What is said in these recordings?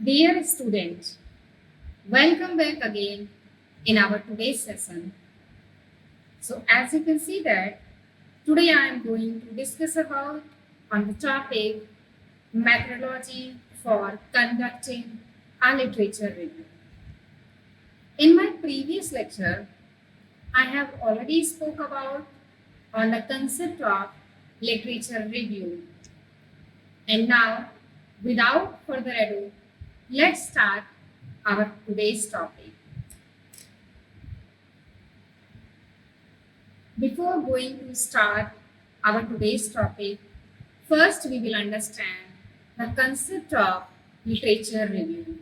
Dear student, welcome back again in our today's session. So as you can see that today I am going to discuss about on the topic methodology for conducting a literature review. In my previous lecture, I have already spoke about on the concept of literature review. And now, without further ado, let's start our today's topic. Before going to start our today's topic, first we will understand the concept of literature review.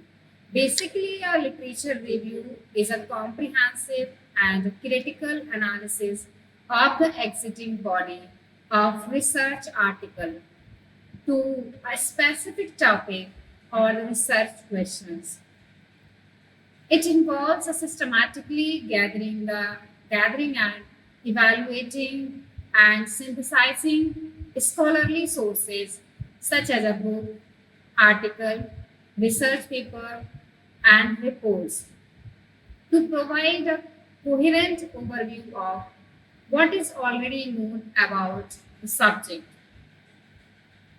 Basically, a literature review is a comprehensive and critical analysis of the existing body of research article to a specific topic or research questions. It involves a systematically gathering and evaluating and synthesizing scholarly sources such as a book, article, research paper, and reports to provide a coherent overview of what is already known about the subject.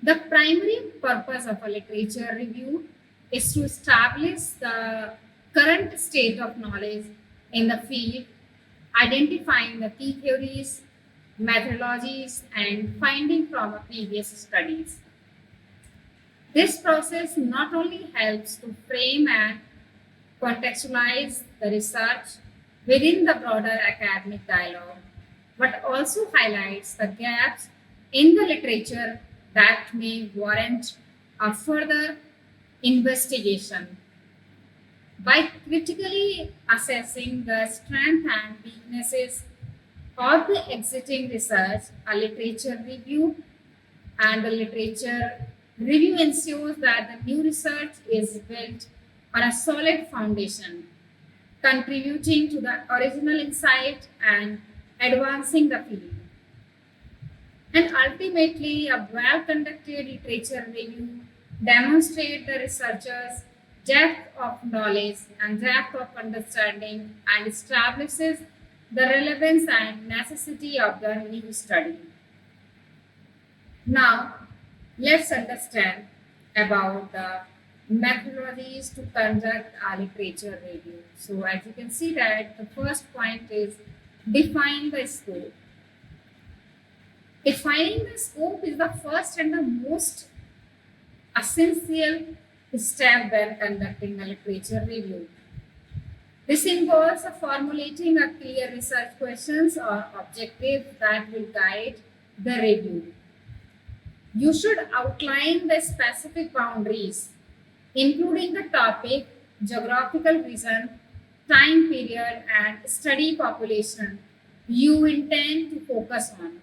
The primary purpose of a literature review is to establish the current state of knowledge in the field, identifying the key theories, methodologies, and finding from previous studies. This process not only helps to frame and contextualize the research within the broader academic dialogue, but also highlights the gaps in the literature that may warrant a further investigation. By critically assessing the strengths and weaknesses of the existing research, a literature review and the literature review ensures that the new research is built on a solid foundation, contributing to the original insight and advancing the field. And ultimately, a well conducted literature review demonstrates the researcher's depth of knowledge and depth of understanding and establishes the relevance and necessity of the new study. Now, let's understand about the methodologies to conduct a literature review. So, as you can see that the first point is define the scope. Defining the scope is the first and the most essential step when conducting a literature review. This involves formulating a clear research questions or objectives that will guide the review. You should outline the specific boundaries, including the topic, geographical region, time period, and study population you intend to focus on.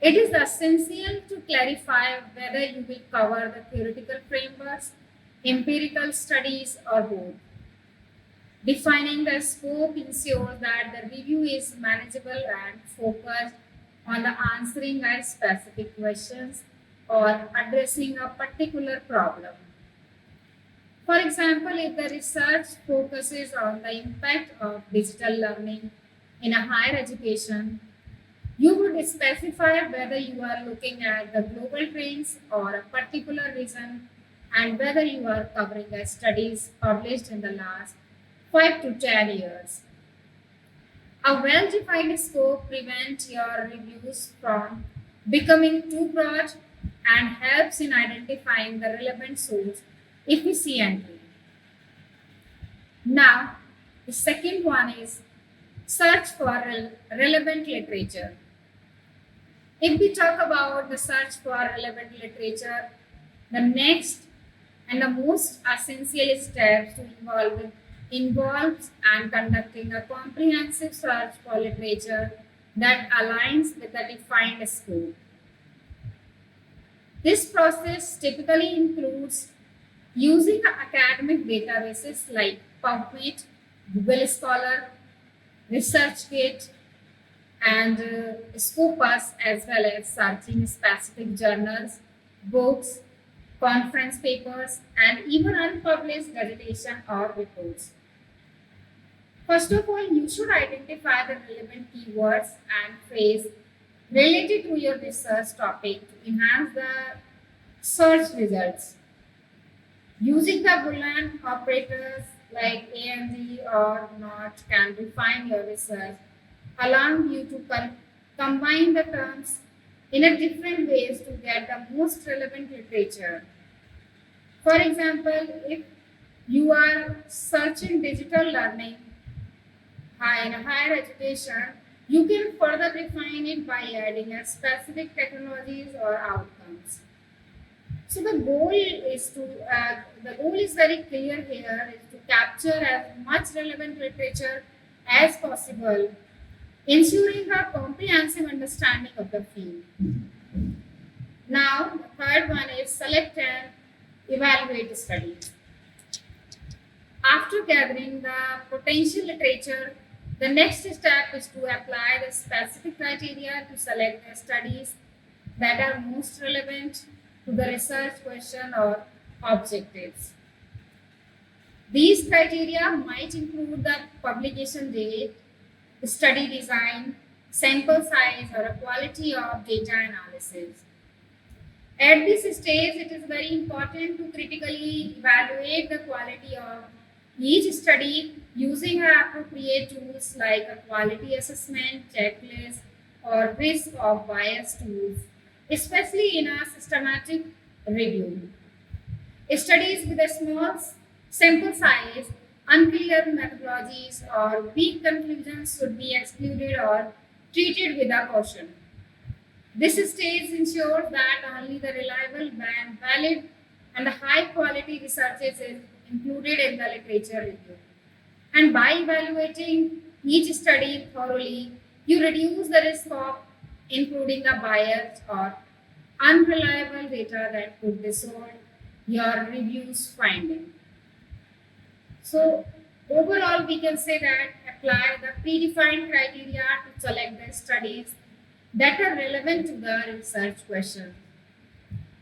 It is essential to clarify whether you will cover the theoretical frameworks, empirical studies, or both. Defining the scope ensures that the review is manageable and focused on the answering a specific questions or addressing a particular problem. For example, if the research focuses on the impact of digital learning in a higher education, you would specify whether you are looking at the global trends or a particular region and whether you are covering the studies published in the last 5 to 10 years. A well defined scope prevents your reviews from becoming too broad and helps in identifying the relevant source efficiently. Now, the second one is search for relevant literature. If we talk about the search for relevant literature, the next and the most essential step to involves and conducting a comprehensive search for literature that aligns with the defined scope. This process typically includes using academic databases like PubMed, Google Scholar, ResearchGate, and Scopus, as well as searching specific journals, books, conference papers, and even unpublished dissertation or reports. First of all, you should identify the relevant keywords and phrase related to your research topic to enhance the search results. Using the Boolean operators like and or not can refine your research, allowing you to combine the terms in a different ways to get the most relevant literature. For example, if you are searching digital learning in higher education, you can further refine it by adding a specific technologies or outcomes. So the goal is very clear here is to capture as much relevant literature as possible, ensuring a comprehensive understanding of the field. Now, the third one is select and evaluate studies. After gathering the potential literature, the next step is to apply the specific criteria to select the studies that are most relevant to the research question or objectives. These criteria might include the publication date, study design, sample size, or a quality of data analysis. At this stage, it is very important to critically evaluate the quality of each study using appropriate tools like a quality assessment, checklist, or risk of bias tools, especially in a systematic review. Studies with a small sample size, unclear methodologies, or weak conclusions should be excluded or treated with a caution. This stage ensures that only the reliable, valid, and high quality researches is included in the literature review. And by evaluating each study thoroughly, you reduce the risk of including a biased or unreliable data that could distort your review's finding. So overall, we can say that apply the predefined criteria to select the studies that are relevant to the research question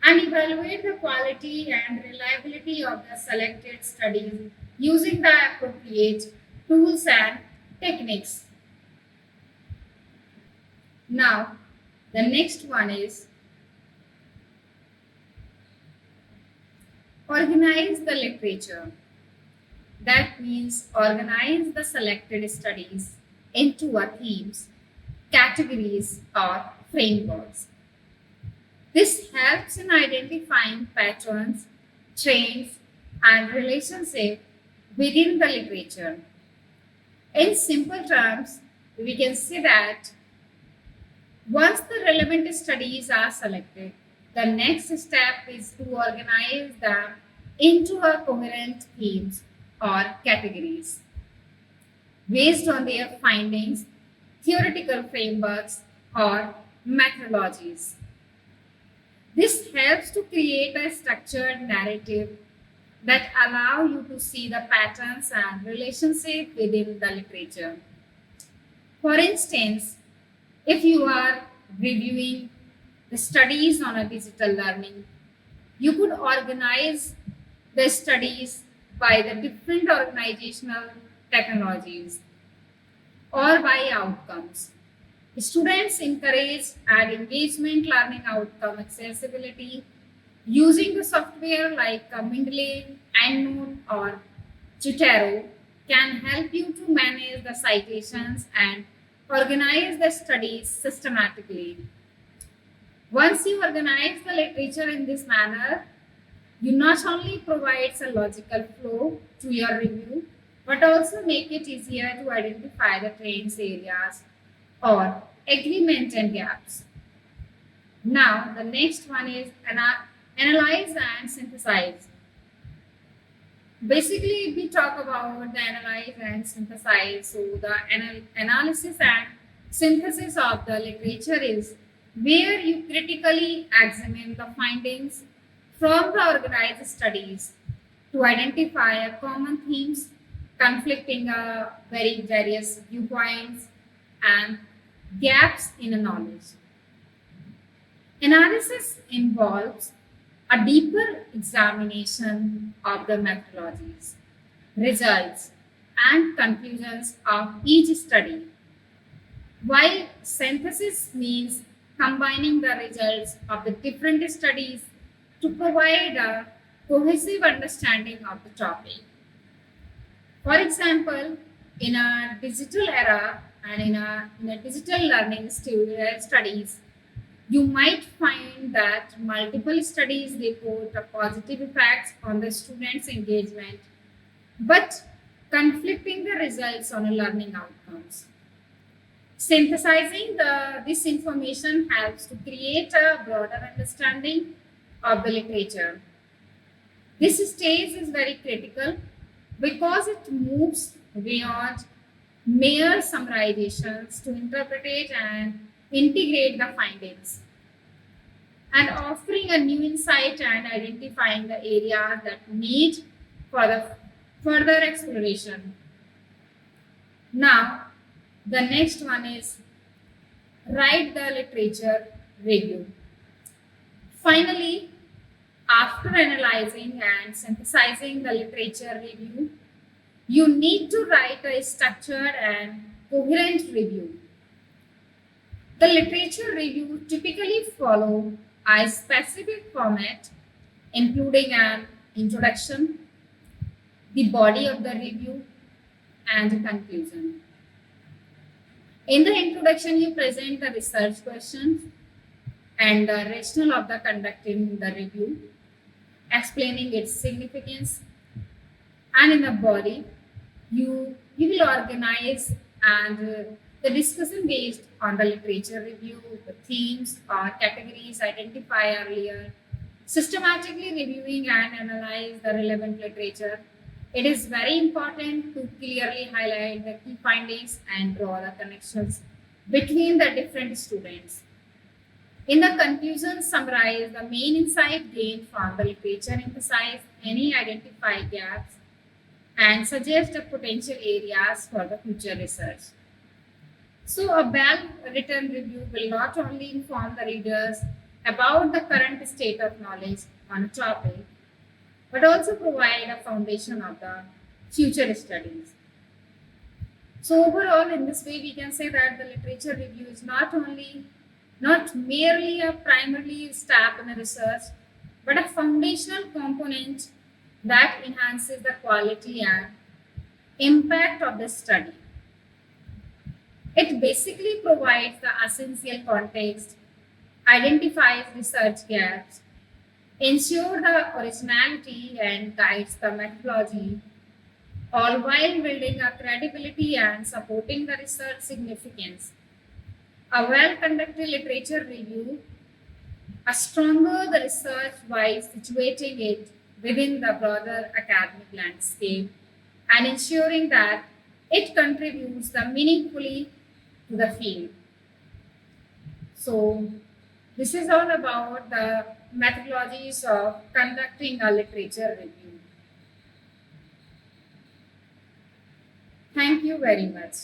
and evaluate the quality and reliability of the selected studies using the appropriate tools and techniques. Now, the next one is organize the literature. That means organize the selected studies into a themes, categories, or frameworks. This helps in identifying patterns, trends, and relationships within the literature. In simple terms, we can say that once the relevant studies are selected, the next step is to organize them into a coherent themes or categories based on their findings, theoretical frameworks, or methodologies. This helps to create a structured narrative that allow you to see the patterns and relationship within the literature. For instance, if you are reviewing the studies on a digital learning, you could organize the studies by the different organizational technologies or by outcomes. Students encourage and engagement learning outcome accessibility using the software like Mendeley, EndNote, or Zotero can help you to manage the citations and organize the studies systematically. Once you organize the literature in this manner, you not only provides a logical flow to your review, but also make it easier to identify the trends areas or agreement and gaps. Now, the next one is analyze and synthesize. Basically, if we talk about the analyze and synthesize, so the analysis and synthesis of the literature is where you critically examine the findings from the organized studies to identify a common themes, conflicting very various viewpoints, and gaps in a knowledge. Analysis involves a deeper examination of the methodologies, results, and conclusions of each study. While synthesis means combining the results of the different studies to provide a cohesive understanding of the topic. For example, in a digital era and in a digital learning studies, you might find that multiple studies report a positive effects on the students' engagement, but conflicting the results on the learning outcomes. Synthesizing this information helps to create a broader understanding of the literature. This stage is very critical because it moves beyond mere summarizations to interpret and integrate the findings and offering a new insight and identifying the areas that need for the further exploration. Now, the next one is write the literature review. Finally, after analyzing and synthesizing the literature review, you need to write a structured and coherent review. The literature review typically follow a specific format, including an introduction, the body of the review, and a conclusion. In the introduction, you present the research questions and the rationale of the conducting the review, explaining its significance, and in the body, you will organize and the discussion based on the literature review, the themes or categories identified earlier, systematically reviewing and analyze the relevant literature. It is very important to clearly highlight the key findings and draw the connections between the different students. In the conclusion, summarize the main insight gained from the literature, emphasize any identified gaps, and suggest the potential areas for the future research. So, a well written review will not only inform the readers about the current state of knowledge on a topic, but also provide a foundation of the future studies. So, overall, in this way, we can say that the literature review is not merely a primarily step in the research, but a foundational component that enhances the quality and impact of the study. It basically provides the essential context, identifies research gaps, ensures the originality, and guides the methodology, all while building a credibility and supporting the research significance. A well conducted literature review, a stronger the research by situating it within the broader academic landscape and ensuring that it contributes the meaningfully to the field. So, this is all about the methodologies of conducting a literature review. Thank you very much.